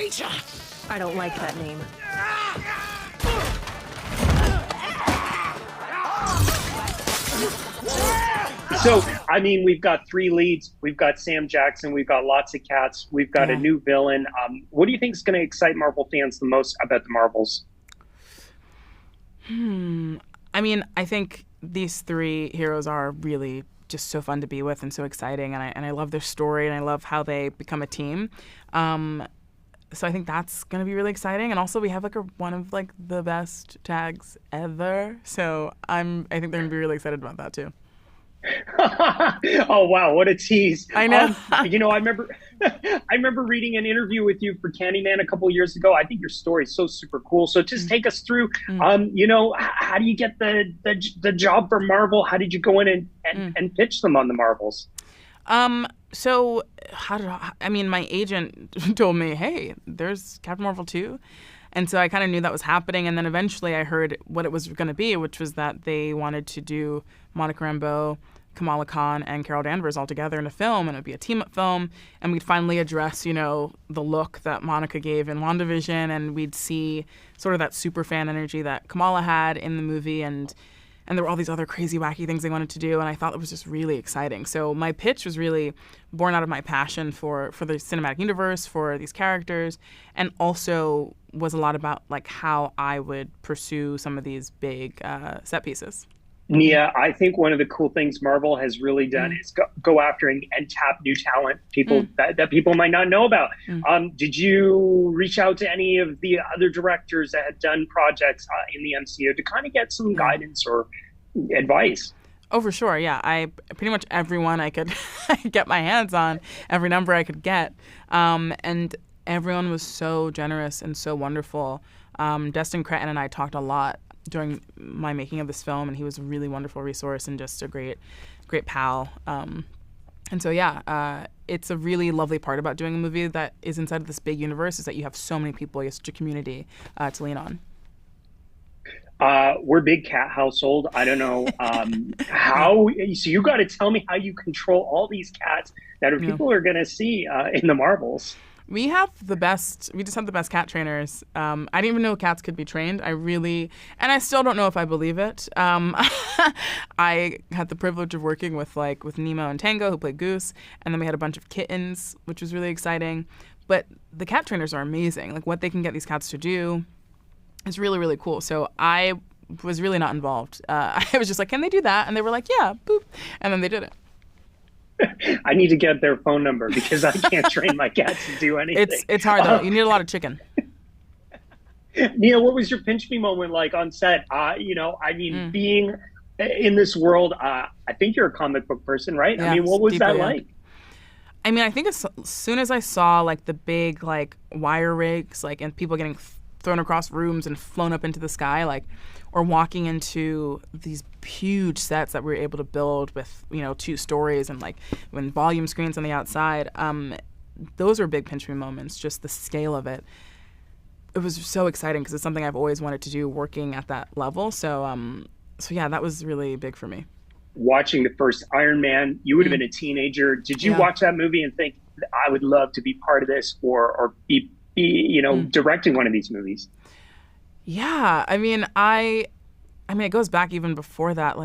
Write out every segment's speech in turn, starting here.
creature! I don't like that name. So, I mean, we've got 3 leads. We've got Sam Jackson. We've got lots of cats. We've got a new villain. What do you think is going to excite Marvel fans the most about the Marvels? I mean, I think these 3 heroes are really just so fun to be with and so exciting, and I love their story, and I love how they become a team. So I think that's going to be really exciting, and also we have like one of like the best tags ever. So I think they're going to be really excited about that too. Oh wow, what a tease! I know. I remember reading an interview with you for Candyman a couple of years ago. I think your story is so super cool. So just take us through. How do you get the job for Marvel? How did you go in and pitch them on the Marvels? So my agent told me, hey, there's Captain Marvel 2. And so I kind of knew that was happening. And then eventually I heard what it was going to be, which was that they wanted to do Monica Rambeau, Kamala Khan, and Carol Danvers all together in a film. And it would be a team-up film. And we'd finally address, the look that Monica gave in WandaVision. And we'd see sort of that super fan energy that Kamala had in the movie. And there were all these other crazy, wacky things they wanted to do, and I thought it was just really exciting. So my pitch was really born out of my passion for the cinematic universe, for these characters, and also was a lot about like how I would pursue some of these big set pieces. Nia, I think one of the cool things Marvel has really done is go after and tap new talent, people that people might not know about. Did you reach out to any of the other directors that had done projects in the MCU to kind of get some guidance or advice? Oh, for sure, yeah. I pretty much everyone I could get my hands on, every number I could get. And everyone was so generous and so wonderful. Destin Cretton and I talked a lot during my making of this film, and he was a really wonderful resource and just a great pal. And so, it's a really lovely part about doing a movie that is inside of this big universe is that you have so many people, you have such a community to lean on. We're a big cat household. I don't know so you got to tell me how you control all these cats that people are going to see in the Marvels. We just have the best cat trainers. I didn't even know cats could be trained. And I still don't know if I believe it. I had the privilege of working with Nemo and Tango, who played Goose, and then we had a bunch of kittens, which was really exciting. But the cat trainers are amazing. Like what they can get these cats to do is really, really cool. So I was really not involved. I was just like, can they do that? And they were like, yeah, boop. And then they did it. I need to get their phone number because I can't train my cats to do anything. It's hard though. You need a lot of chicken. Nia, what was your pinch me moment like on set? Being in this world, I think you're a comic book person, right? Yeah, what was that like? I think as soon as I saw the big wire rigs and people getting thrown across rooms and flown up into the sky, or walking into these huge sets that we were able to build with 2 stories and when volume screens on the outside, those were big pinch me moments. Just the scale of it was so exciting because it's something I've always wanted to do, working at that level. So that was really big for me. Watching the first Iron Man, you would have been a teenager. Did you watch that movie and think, I would love to be part of this or be directing one of these movies? Yeah, it goes back even before that,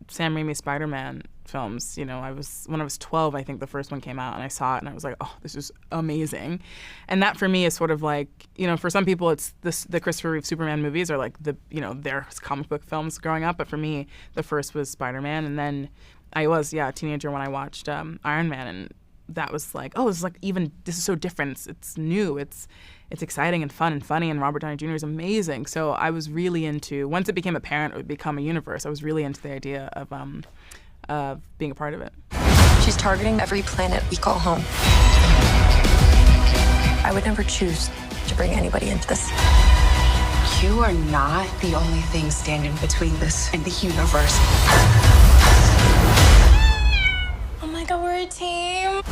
Sam Raimi Spider-Man films. When I was 12, I think the first one came out, and I saw it, and I was like, oh, this is amazing. And that for me is sort of for some people, it's the Christopher Reeve Superman movies are their comic book films growing up. But for me, the first was Spider-Man, and then I was a teenager when I watched Iron Man, and that was this is so different. It's new. It's exciting and fun and funny, and Robert Downey Jr. is amazing. So I was really into, once it became apparent it would become a universe, I was really into the idea of being a part of it. She's targeting every planet we call home. I would never choose to bring anybody into this. You are not the only thing standing between this and the universe. Oh my God, we're a team.